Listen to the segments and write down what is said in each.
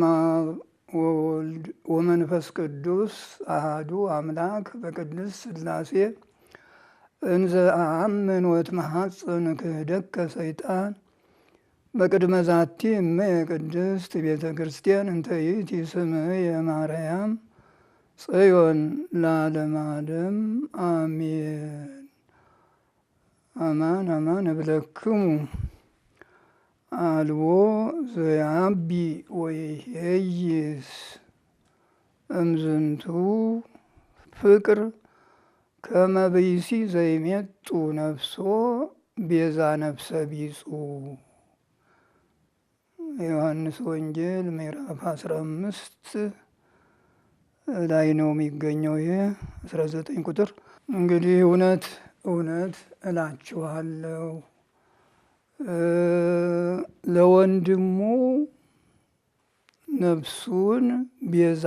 ወወልድ ወመንፈስ ቅዱስ አሐዱ አምላክ በቅድስት ሥላሴ እንዘ አአምን ወእትመሐፀን ክህደከ ሰይጣን በቅድመ ዛቲ እመ ቅድስት ቤተ ክርስቲያን እንተ ይእቲ ስምየ ማርያም ጽዮን ለዓለመ ዓለም አሜን። አማን አማን እብለክሙ አልቦ ዘያቢ ወይሄይስ እምዝንቱ ፍቅር ከመ ብእሲ ዘይሜጡ ነፍሶ ቤዛ ነፍሰ ቢጹ። ዮሐንስ ወንጌል ምዕራፍ 15 ላይ ነው የሚገኘው። ይሄ 19 ቁጥር። እንግዲህ እውነት እውነት እላችኋለሁ ለወንድሙ ነፍሱን ቤዛ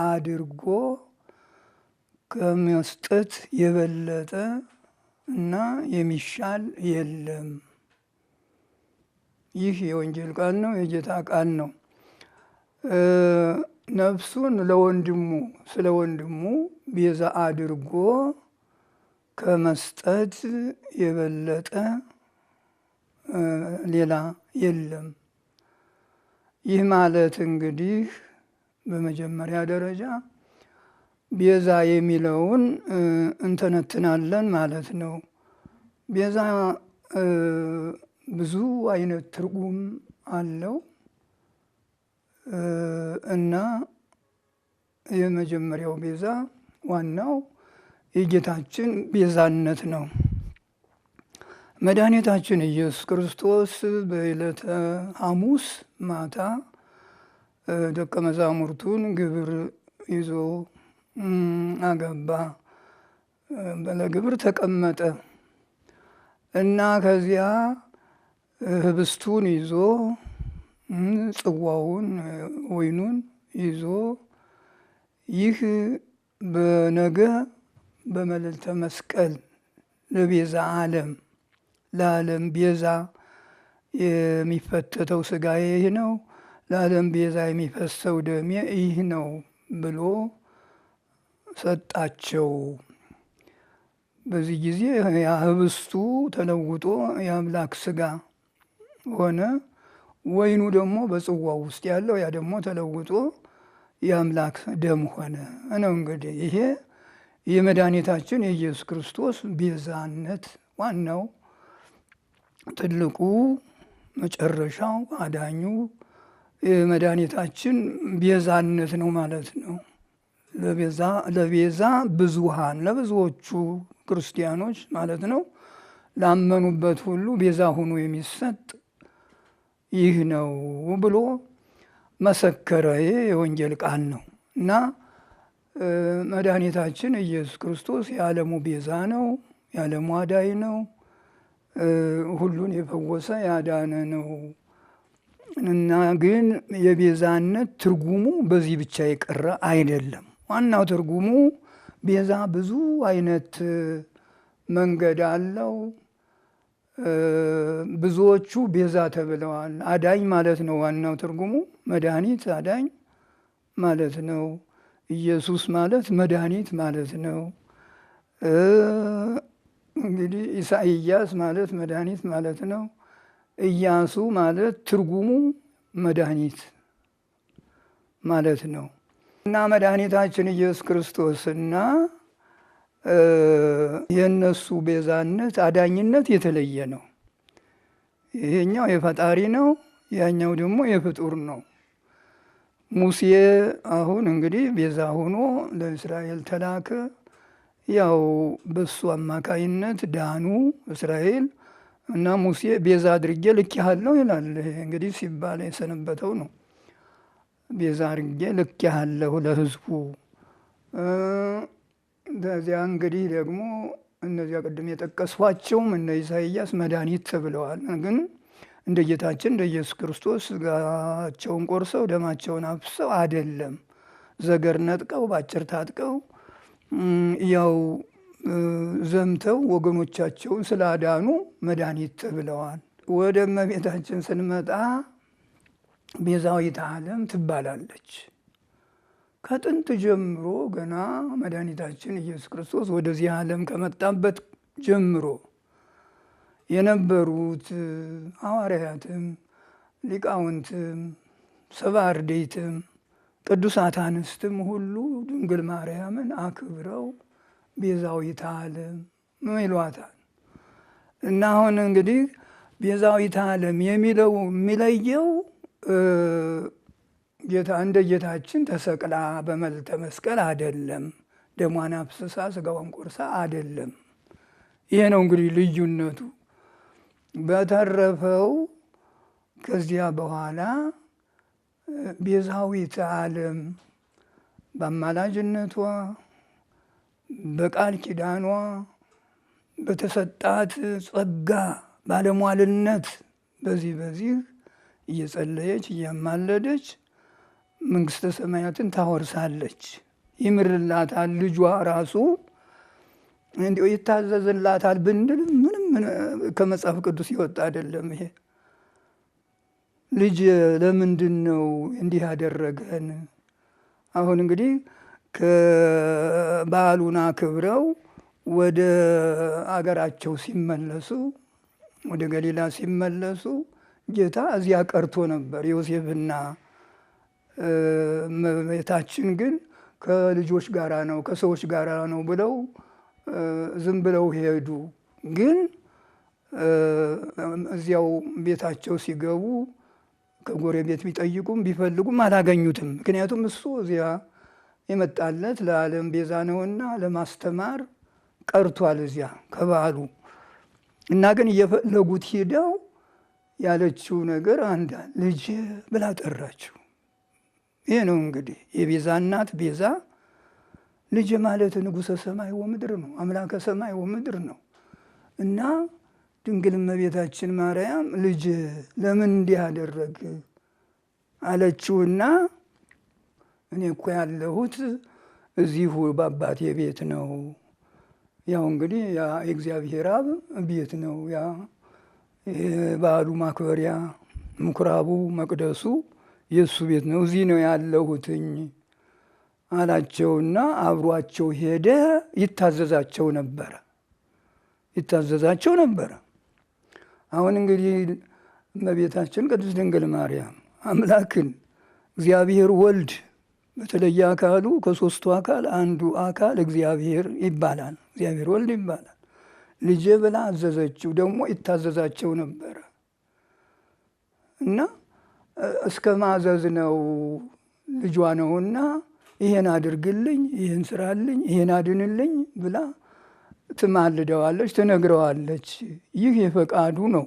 አድርጎ ከመስጠት የበለጠ እና የሚሻል የለም። ይህ የወንጌል ቃል ነው፣ የጌታ ቃል ነው። ነፍሱን ለወንድሙ ስለ ወንድሙ ቤዛ አድርጎ ከመስጠት የበለጠ ሌላ የለም። ይህ ማለት እንግዲህ በመጀመሪያ ደረጃ ቤዛ የሚለውን እንተነትናለን ማለት ነው። ቤዛ ብዙ አይነት ትርጉም አለው እና የመጀመሪያው ቤዛ ዋናው የጌታችን ቤዛነት ነው። መድኃኒታችን ኢየሱስ ክርስቶስ በዕለተ ሐሙስ ማታ ደቀ መዛሙርቱን ግብር ይዞ አገባ፣ ለግብር ተቀመጠ እና ከዚያ ህብስቱን ይዞ ጽዋውን ወይኑን ይዞ ይህ በነገ በመልዕልተ መስቀል ለቤዛ ዓለም ለዓለም ቤዛ የሚፈተተው ሥጋዬ ይህ ነው፣ ለዓለም ቤዛ የሚፈሰው ደሜ ይህ ነው ብሎ ሰጣቸው። በዚህ ጊዜ ያ ህብስቱ ተለውጦ የአምላክ ሥጋ ሆነ። ወይኑ ደግሞ በጽዋው ውስጥ ያለው ያ ደግሞ ተለውጦ የአምላክ ደም ሆነ ነው። እንግዲህ ይሄ የመድኃኒታችን የኢየሱስ ክርስቶስ ቤዛነት ዋናው ትልቁ መጨረሻው አዳኙ የመድኃኒታችን ቤዛነት ነው ማለት ነው። ለቤዛ ብዙሃን ለብዙዎቹ ክርስቲያኖች ማለት ነው፣ ላመኑበት ሁሉ ቤዛ ሆኖ የሚሰጥ ይህ ነው ብሎ መሰከረ። ይህ የወንጌል ቃል ነው እና መድኃኒታችን ኢየሱስ ክርስቶስ የዓለሙ ቤዛ ነው፣ የዓለሙ አዳኝ ነው፣ ሁሉን የፈወሰ ያዳነ ነው እና ግን የቤዛነት ትርጉሙ በዚህ ብቻ የቀረ አይደለም። ዋናው ትርጉሙ ቤዛ ብዙ አይነት መንገድ አለው። ብዙዎቹ ቤዛ ተብለዋል። አዳኝ ማለት ነው ዋናው ትርጉሙ። መድኃኒት አዳኝ ማለት ነው። ኢየሱስ ማለት መድኃኒት ማለት ነው። እንግዲህ ኢሳይያስ ማለት መድኃኒት ማለት ነው። ኢያሱ ማለት ትርጉሙ መድኃኒት ማለት ነው እና መድኃኒታችን ኢየሱስ ክርስቶስና የእነሱ ቤዛነት አዳኝነት የተለየ ነው። ይሄኛው የፈጣሪ ነው፣ ያኛው ደግሞ የፍጡር ነው። ሙሴ አሁን እንግዲህ ቤዛ ሆኖ ለእስራኤል ተላከ። ያው በሱ አማካይነት ዳኑ እስራኤል እና ሙሴ ቤዛ አድርጌ ልኬሃለሁ ይላል። እንግዲህ ሲባል የሰነበተው ነው። ቤዛ አድርጌ ልኬሃለሁ ለሕዝቡ። ከዚያ እንግዲህ ደግሞ እነዚያ ቅድም የጠቀስኋቸውም እነ ኢሳይያስ መድኃኒት ተብለዋል። ግን እንደ ጌታችን እንደ ኢየሱስ ክርስቶስ ሥጋቸውን ቆርሰው ደማቸውን አፍሰው አይደለም፣ ዘገር ነጥቀው ባጭር ታጥቀው ያው ዘምተው ወገኖቻቸውን ስላዳኑ መድኃኒት ተብለዋል። ወደ እመቤታችን ስንመጣ ቤዛዊተ ዓለም ትባላለች። ከጥንት ጀምሮ ገና መድኃኒታችን ኢየሱስ ክርስቶስ ወደዚህ ዓለም ከመጣበት ጀምሮ የነበሩት ሐዋርያትም ሊቃውንትም ሰብአ አርድእትም ቅዱሳት አንስትም ሁሉ ድንግል ማርያምን አክብረው ቤዛዊተ ዓለም ይሏታል። እና አሁን እንግዲህ ቤዛዊተ ዓለም የሚለየው እንደ ጌታችን ተሰቅላ በመልዕልተ መስቀል አይደለም፣ ደሟን አፍስሳ ሥጋዋን ቆርሳ አይደለም። ይሄ ነው እንግዲህ ልዩነቱ። በተረፈው ከዚያ በኋላ ቤዛዊተ ዓለም በአማላጅነቷ በቃል ኪዳኗ በተሰጣት ጸጋ ባለሟልነት በዚህ እየጸለየች እያማለደች መንግሥተ ሰማያትን ታወርሳለች። ይምርላታል። ልጇ ራሱ እንዲሁ ይታዘዝላታል ብንል ምንም ከመጽሐፍ ቅዱስ ይወጣ አይደለም። ይሄ ልጅ ለምንድን ነው እንዲህ ያደረገን? አሁን እንግዲህ ከበዓሉን አክብረው ወደ አገራቸው ሲመለሱ፣ ወደ ገሊላ ሲመለሱ ጌታ እዚያ ቀርቶ ነበር። ዮሴፍና እመቤታችን ግን ከልጆች ጋራ ነው ከሰዎች ጋራ ነው ብለው ዝም ብለው ሄዱ። ግን እዚያው ቤታቸው ሲገቡ ከጎረቤት ቢጠይቁም ቢፈልጉም አላገኙትም። ምክንያቱም እሱ እዚያ የመጣለት ለዓለም ቤዛ ነውና ለማስተማር ቀርቷል እዚያ ከበዓሉ። እና ግን እየፈለጉት ሂደው ያለችው ነገር አንድ ልጅ ብላ ጠራችው። ይሄ ነው እንግዲህ የቤዛ እናት። ቤዛ ልጅ ማለት ንጉሠ ሰማይ ወምድር ነው፣ አምላከ ሰማይ ወምድር ነው። እና ድንግል እመቤታችን ማርያም ልጅ ለምን እንዲህ አደረግ አለችውና እኔ እኮ ያለሁት እዚሁ በአባቴ ቤት ነው። ያው እንግዲህ ያ የእግዚአብሔር አብ ቤት ነው። ያ በዓሉ ማክበሪያ ምኩራቡ መቅደሱ የእሱ ቤት ነው። እዚህ ነው ያለሁትኝ አላቸውና አብሯቸው ሄደ። ይታዘዛቸው ነበረ። አሁን እንግዲህ እመቤታችን ቅድስት ድንግል ማርያም አምላክን እግዚአብሔር ወልድ በተለየ አካሉ ከሦስቱ አካል አንዱ አካል እግዚአብሔር ይባላል። እግዚአብሔር ወልድ ይባላል። ልጄ ብላ አዘዘችው። ደግሞ ይታዘዛቸው ነበረ እና እስከ ማዘዝ ነው። ልጇ ነውና ይሄን አድርግልኝ፣ ይሄን ስራልኝ፣ ይሄን አድንልኝ ብላ ትማልደዋለች፣ ትነግረዋለች። ይህ የፈቃዱ ነው።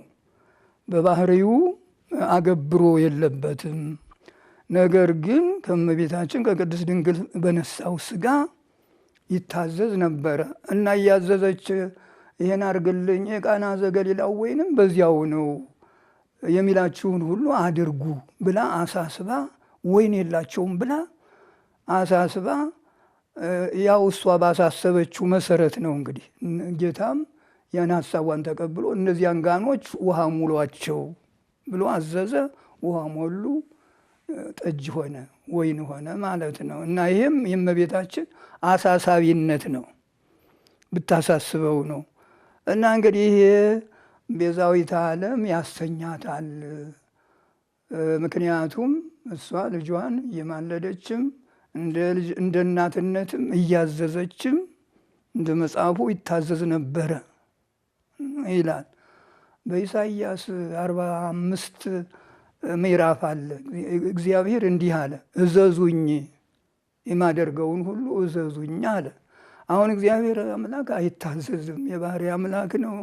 በባህሪው አገብሮ የለበትም። ነገር ግን ከእመቤታችን ከቅድስት ድንግል በነሳው ሥጋ ይታዘዝ ነበረ እና እያዘዘች ይሄን አድርግልኝ የቃና ዘገሊላው ወይንም በዚያው ነው የሚላችሁን ሁሉ አድርጉ ብላ አሳስባ፣ ወይን የላቸውም ብላ አሳስባ፣ ያው እሷ ባሳሰበችው መሰረት ነው እንግዲህ ጌታም ያን ሀሳቧን ተቀብሎ እነዚያን ጋኖች ውሃ ሙሏቸው ብሎ አዘዘ። ውሃ ሞሉ፣ ጠጅ ሆነ፣ ወይን ሆነ ማለት ነው። እና ይሄም የእመቤታችን አሳሳቢነት ነው፣ ብታሳስበው ነው። እና እንግዲህ ይሄ ቤዛዊተ ዓለም ያሰኛታል። ምክንያቱም እሷ ልጇን እየማለደችም እንደ እናትነትም እያዘዘችም እንደ መጽሐፉ ይታዘዝ ነበረ ይላል። በኢሳይያስ 45 ምዕራፍ አለ። እግዚአብሔር እንዲህ አለ፣ እዘዙኝ፣ የማደርገውን ሁሉ እዘዙኝ አለ። አሁን እግዚአብሔር አምላክ አይታዘዝም። የባህሪ አምላክ ነው፣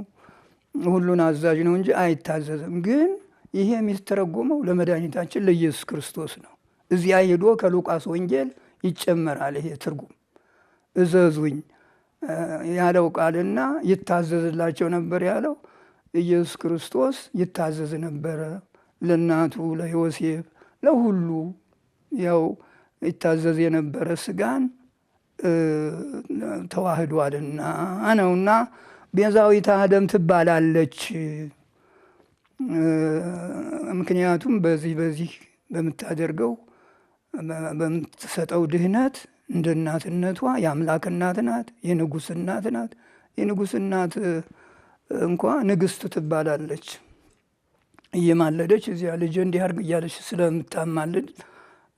ሁሉን አዛዥ ነው እንጂ አይታዘዝም። ግን ይሄ የሚስተረጎመው ለመድኃኒታችን ለኢየሱስ ክርስቶስ ነው። እዚያ ሄዶ ከሉቃስ ወንጌል ይጨመራል ይሄ ትርጉም። እዘዙኝ ያለው ቃልና ይታዘዝላቸው ነበር ያለው ኢየሱስ ክርስቶስ ይታዘዝ ነበረ። ለእናቱ ለዮሴፍ፣ ለሁሉ ያው ይታዘዝ የነበረ ሥጋን ተዋህዷልና ነውና ቤዛዊተ ዓለም ትባላለች። ምክንያቱም በዚህ በምታደርገው በምትሰጠው ድህነት እንደ እናትነቷ የአምላክ እናት ናት፣ የንጉሥ እናት ናት። የንጉሥ እናት እንኳ ንግሥት ትባላለች። እየማለደች እዚያ ልጅ እንዲህ አድርግ እያለች ስለምታማልድ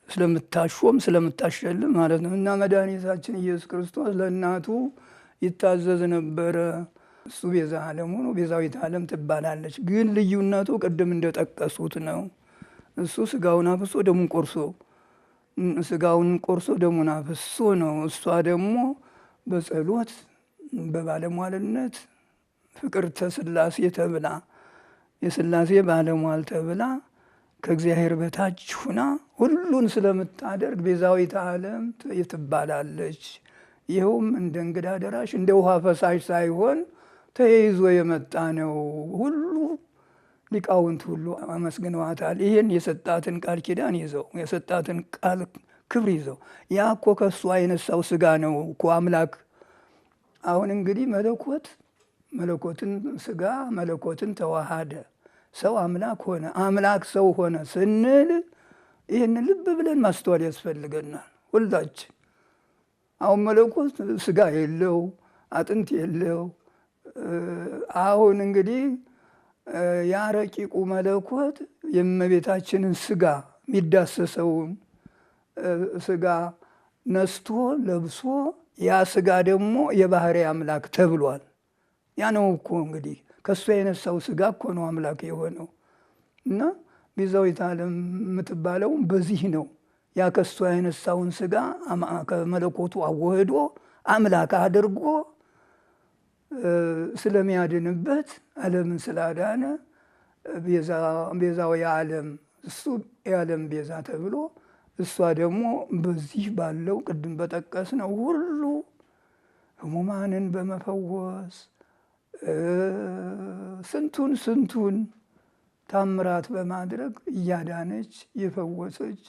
ስለምታሾም ስለምታሸልም ማለት ነው። እና መድኃኒታችን ኢየሱስ ክርስቶስ ለእናቱ ይታዘዝ ነበረ። እሱ ቤዛ ዓለም ሆኖ ቤዛዊት ዓለም ትባላለች። ግን ልዩነቱ ቅድም እንደጠቀሱት ነው። እሱ ስጋውን አፍሶ ደሙን ቆርሶ ስጋውን ቆርሶ ደሙን አፍሶ ነው። እሷ ደግሞ በጸሎት በባለሟልነት ፍቅርተ ሥላሴ ተብላ የሥላሴ ባለሟል ተብላ ከእግዚአብሔር በታች ሁና ሁሉን ስለምታደርግ ቤዛዊት ዓለም ትባላለች። ይኸውም እንደ እንግዳ ደራሽ እንደ ውሃ ፈሳሽ ሳይሆን ተይዞ የመጣ ነው። ሁሉ ሊቃውንት ሁሉ አመስግነዋታል። ይህን የሰጣትን ቃል ኪዳን ይዘው የሰጣትን ቃል ክብር ይዘው ያ እኮ ከእሱ አይነሳው ስጋ ነው እኮ አምላክ። አሁን እንግዲህ መለኮትን ስጋ መለኮትን ተዋሃደ፣ ሰው አምላክ ሆነ፣ አምላክ ሰው ሆነ ስንል ይህን ልብ ብለን ማስተዋል ያስፈልገናል ሁላችን። አሁን መለኮት ስጋ የለው አጥንት የለው። አሁን እንግዲህ ያ ረቂቁ መለኮት የእመቤታችንን ስጋ የሚዳሰሰውን ስጋ ነስቶ ለብሶ ያ ስጋ ደግሞ የባህሪ አምላክ ተብሏል። ያ ነው እኮ እንግዲህ ከእሱ የነሳው ስጋ እኮ ነው አምላክ የሆነው። እና ቤዛዊት ዓለም የምትባለው በዚህ ነው። ያ ከእሱ የነሳውን ስጋ ከመለኮቱ አዋህዶ አምላክ አድርጎ ስለሚያድንበት ዓለምን ስላዳነ ቤዛው የዓለም እሱ የዓለም ቤዛ ተብሎ እሷ ደግሞ በዚህ ባለው ቅድም በጠቀስነው ሁሉ ሕሙማንን በመፈወስ ስንቱን ታምራት በማድረግ እያዳነች የፈወሰች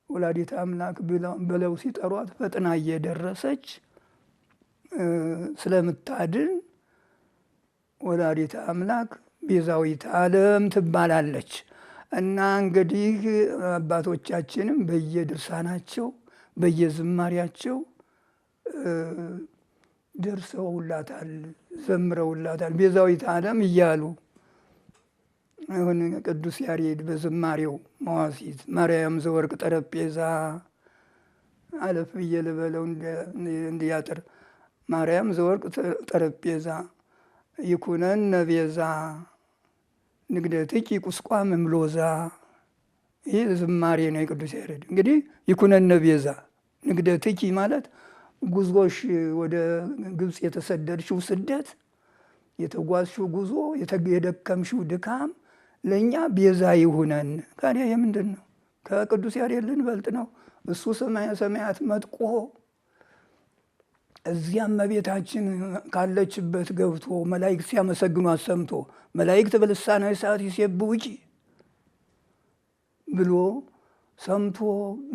ወላዲተ አምላክ ብለው ሲጠሯት ፈጥና እየደረሰች ስለምታድን ወላዲተ አምላክ ቤዛዊት ዓለም ትባላለች። እና እንግዲህ አባቶቻችንም በየድርሳናቸው በየዝማሪያቸው ደርሰውላታል፣ ዘምረውላታል ቤዛዊት ዓለም እያሉ። አሁን ቅዱስ ያሬድ በዝማሬው መዋሥዕት ማርያም ዘወርቅ ጠረጴዛ አለፍ ብዬ ልበለው እንዲያጥር ማርያም ዘወርቅ ጠረጴዛ ይኩነነ ቤዛ ንግደትኪ ቁስቋም እምሎዛ። ይህ ዝማሬ ነው የቅዱስ ያሬድ። እንግዲህ ይኩነነ ቤዛ ንግደትኪ ማለት ጉዞሽ ወደ ግብፅ የተሰደድሽው ስደት የተጓዝሽው ጉዞ የደከምሽው ድካም ለእኛ ቤዛ ይሁነን። ካዲያ የምንድን ነው? ከቅዱስ ያሬድ ልንበልጥ ነው? እሱ ሰማየ ሰማያት መጥቆ እዚያም እመቤታችን ካለችበት ገብቶ መላእክት ሲያመሰግኗት ሰምቶ መላእክት በልሳነ እሳት ይሴብሑኪ ብሎ ሰምቶ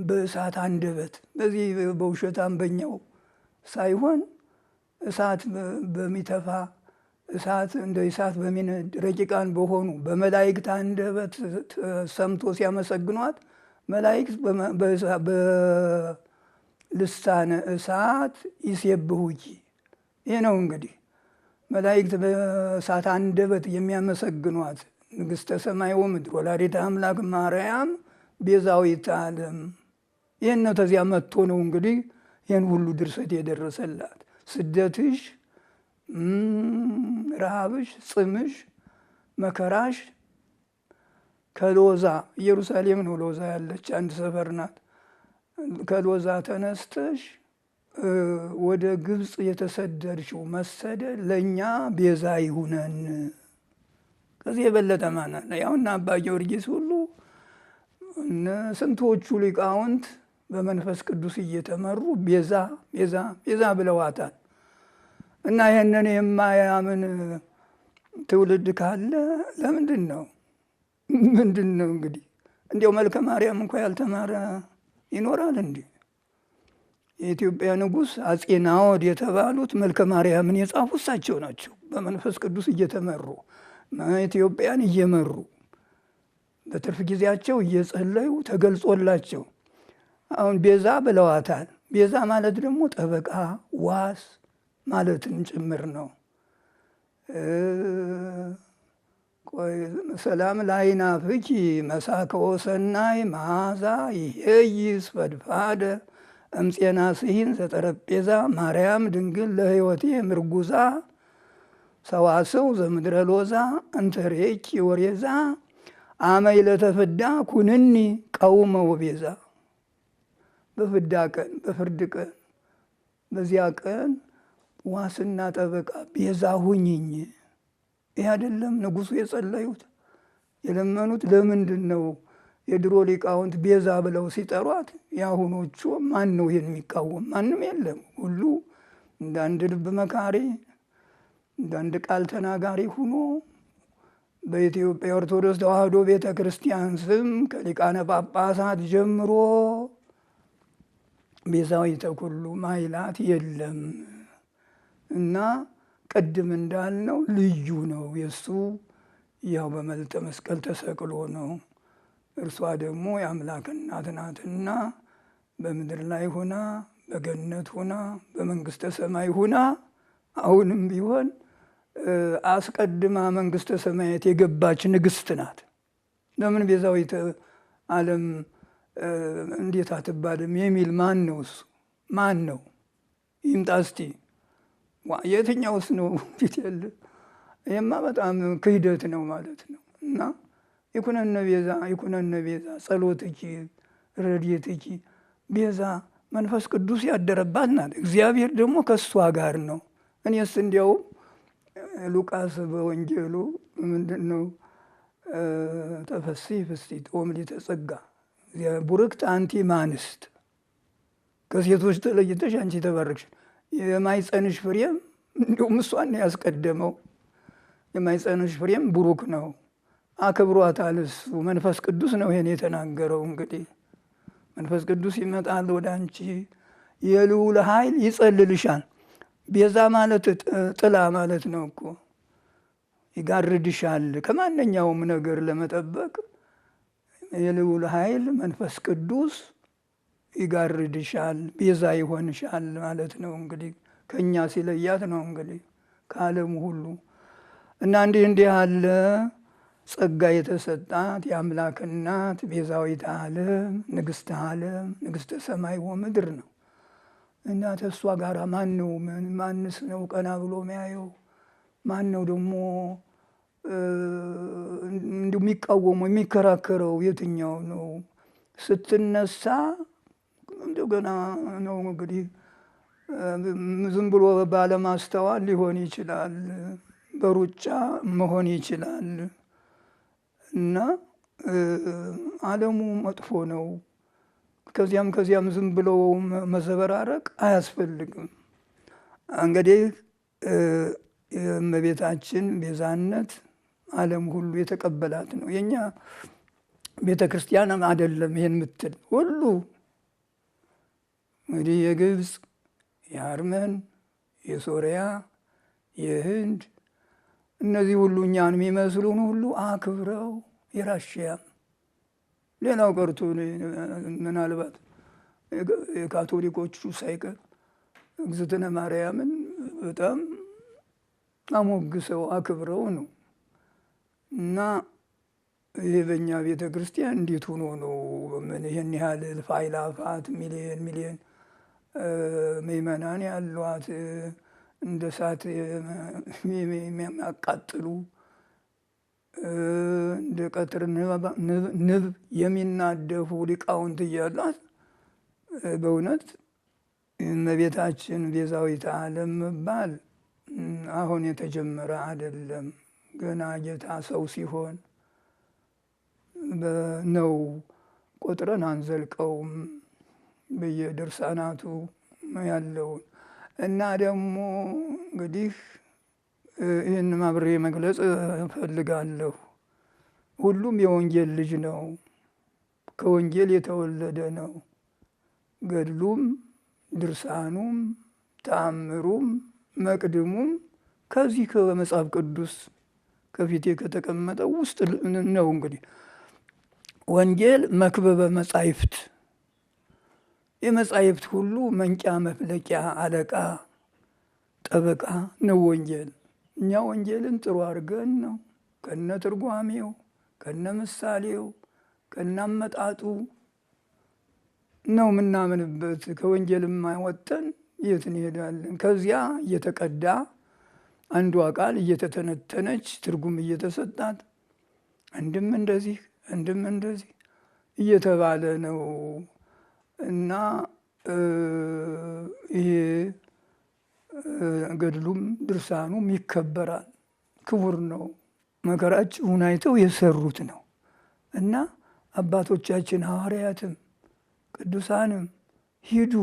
በእሳት አንደበት በዚህ በውሸት አንበኛው ሳይሆን እሳት በሚተፋ እሳት እንደ እሳት በሚነድ ረቂቃን በሆኑ በመላእክት አንደበት ሰምቶ ሲያመሰግኗት መላእክት በልሳነ እሳት ይሴብሑኪ። ይህ ነው እንግዲህ መላእክት በእሳት አንደበት የሚያመሰግኗት ንግሥተ ሰማይ ወምድር ወላዲተ አምላክ ማርያም ቤዛዊተ ዓለም። ይህን ነው ተዚያ መጥቶ ነው እንግዲህ ይህን ሁሉ ድርሰት የደረሰላት። ስደትሽ፣ ረሃብሽ፣ ጽምሽ፣ መከራሽ ከሎዛ ኢየሩሳሌም ነው ሎዛ ያለች አንድ ሰፈር ናት። ከሎዛ ተነስተሽ ወደ ግብፅ የተሰደድሽው መሰደድ ለእኛ ቤዛ ይሁነን። ከዚህ የበለጠ ማናለ? ያውና አባ ጊዮርጊስ ሁሉ ስንቶቹ ሊቃውንት በመንፈስ ቅዱስ እየተመሩ ቤዛ ቤዛ ቤዛ ብለዋታል። እና ይህንን የማያምን ትውልድ ካለ ለምንድን ነው ምንድን ነው እንግዲህ እንዲያው መልከ ማርያም እንኳ ያልተማረ ይኖራል እንዲ? የኢትዮጵያ ንጉሥ አጼ ናዖድ የተባሉት መልከ ማርያምን የጻፉ እሳቸው ናቸው። በመንፈስ ቅዱስ እየተመሩ ኢትዮጵያን እየመሩ በትርፍ ጊዜያቸው እየጸለዩ ተገልጾላቸው አሁን ቤዛ ብለዋታል። ቤዛ ማለት ደግሞ ጠበቃ፣ ዋስ ማለትን ጭምር ነው። ሰላም ላዕይናፍኪ መሳክኦ ሰናይ መዓዛ ይሄይስ ፈድፋደ እምፄና ስሂን ዘጠረጴዛ ማርያም ድንግል ለሕይወቴ ምርጉዛ ሰዋስው ዘምድረ ሎዛ እንተሬኪ ወሬዛ አመይ ለተፍዳ ኩንኒ ቀውመ ወቤዛ። በፍዳ ቀን በፍርድ ቀን በዚያ ቀን ዋስና ጠበቃ ቤዛ ሁኝኝ። ይህ አይደለም ንጉሱ የጸለዩት የለመኑት? ለምንድን ነው የድሮ ሊቃውንት ቤዛ ብለው ሲጠሯት? የአሁኖቹ ማን ነው ይህን የሚቃወም? ማንም የለም። ሁሉ እንደ አንድ ልብ መካሪ እንደ አንድ ቃል ተናጋሪ ሁኖ በኢትዮጵያ ኦርቶዶክስ ተዋሕዶ ቤተ ክርስቲያን ስም ከሊቃነ ጳጳሳት ጀምሮ ቤዛዊተ ኩሉ ማይላት የለም እና ቅድም እንዳልነው ልዩ ነው። የእሱ ያው በመልዕልተ መስቀል ተሰቅሎ ነው። እርሷ ደግሞ የአምላክ እናት ናትና በምድር ላይ ሁና በገነት ሁና በመንግስተ ሰማይ ሁና አሁንም ቢሆን አስቀድማ መንግስተ ሰማያት የገባች ንግስት ናት። ለምን ቤዛዊተ ዓለም እንዴት አትባልም የሚል ማን ነው? እሱ ማን ነው? ይምጣ እስቲ። የትኛውስ ነው? እንዴት ያለ ይህማ በጣም ክህደት ነው ማለት ነው። እና ይኩነነ ቤዛ ይኩነነ ቤዛ ጸሎትኪ ረድኤትኪ ቤዛ መንፈስ ቅዱስ ያደረባት ናት። እግዚአብሔር ደግሞ ከእሷ ጋር ነው። እኔስ እንዲያውም ሉቃስ በወንጌሉ ምንድን ነው ተፈሥሒ ፍሥሕት ወምልዕተ ጸጋ ቡርክት አንቲ እምአንስት፣ ከሴቶች ተለይተሽ አንቺ ተባረክሽ። የማኅፀንሽ ፍሬም እንዲሁም እሷን ያስቀደመው የማኅፀንሽ ፍሬም ቡሩክ ነው። አክብሯታል እሱ መንፈስ ቅዱስ ነው ይሄን የተናገረው። እንግዲህ መንፈስ ቅዱስ ይመጣል ወደ አንቺ፣ የልዑል ኃይል ይጸልልሻል። ቤዛ ማለት ጥላ ማለት ነው እኮ። ይጋርድሻል ከማንኛውም ነገር ለመጠበቅ የልዑል ኃይል መንፈስ ቅዱስ ይጋርድሻል፣ ቤዛ ይሆንሻል ማለት ነው። እንግዲህ ከእኛ ሲለያት ነው እንግዲህ ከዓለሙ ሁሉ እና እንዲህ ያለ ጸጋ የተሰጣት የአምላክ እናት ቤዛዊተ ዓለም ንግሥተ ዓለም ንግሥተ ሰማይ ወምድር ነው። እና ተሷ ጋር ማንስ ነው ቀና ብሎ የሚያየው? ማን ነው ደግሞ እንዲሁ የሚቃወመው የሚከራከረው? የትኛው ነው? ስትነሳ እንደገና ነው እንግዲህ ዝም ብሎ ባለማስተዋል ሊሆን ይችላል፣ በሩጫ መሆን ይችላል። እና ዓለሙ መጥፎ ነው። ከዚያም ዝም ብሎ መዘበራረቅ አያስፈልግም። እንግዲህ የእመቤታችን ቤዛነት ዓለም ሁሉ የተቀበላት ነው። የእኛ ቤተ ክርስቲያን አይደለም ይሄን የምትል ሁሉ እንግዲህ የግብፅ፣ የአርመን፣ የሶሪያ፣ የህንድ እነዚህ ሁሉ እኛን የሚመስሉን ሁሉ አክብረው የራሽያም ሌላው ቀርቶ ምናልባት የካቶሊኮቹ ሳይቀር እግዝእትነ ማርያምን በጣም አሞግሰው አክብረው ነው። እና ይሄ በእኛ ቤተ ክርስቲያን እንዴት ሆኖ ነው ምን ይህን ያህል እልፍ አእላፋት ሚሊየን ምእመናን ያሏት እንደ እሳት የሚያቃጥሉ እንደ ቀትር ንብ የሚናደፉ ሊቃውንት እያሏት በእውነት እመቤታችን ቤዛዊተ ዓለም መባል አሁን የተጀመረ አይደለም። ገና ጌታ ሰው ሲሆን ነው። ቆጥረን አንዘልቀውም በየድርሳናቱ ያለውን እና ደግሞ እንግዲህ ይህን አብሬ መግለጽ እፈልጋለሁ። ሁሉም የወንጌል ልጅ ነው፣ ከወንጌል የተወለደ ነው። ገድሉም ድርሳኑም ተአምሩም መቅድሙም ከዚህ ከመጽሐፍ ቅዱስ ከፊቴ ከተቀመጠው ውስጥ ነው። እንግዲህ ወንጌል መክበበ መጻሕፍት፣ የመጻሕፍት ሁሉ መንቂያ መፍለቂያ አለቃ ጠበቃ ነው ወንጌል። እኛ ወንጌልን ጥሩ አድርገን ነው ከነ ትርጓሜው ከነ ምሳሌው ከነ አመጣጡ ነው የምናምንበት። ከወንጌልማ ወጥተን የት እንሄዳለን? ከዚያ እየተቀዳ አንዷ ቃል እየተተነተነች ትርጉም እየተሰጣት አንድም እንደዚህ አንድም እንደዚህ እየተባለ ነው እና ይሄ ገድሉም ድርሳኑም ይከበራል። ክቡር ነው። መከራችሁን አይተው የሰሩት ነው እና አባቶቻችን ሐዋርያትም ቅዱሳንም ሂዱ፣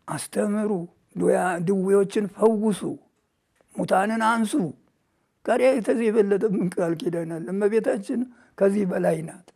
አስተምሩ፣ ድዌዎችን ፈውሱ፣ ሙታንን አንሱ። ከዚያ ከዚህ የበለጠ ምን ቃል ኪዳን አለ? እመቤታችን ከዚህ በላይ ናት።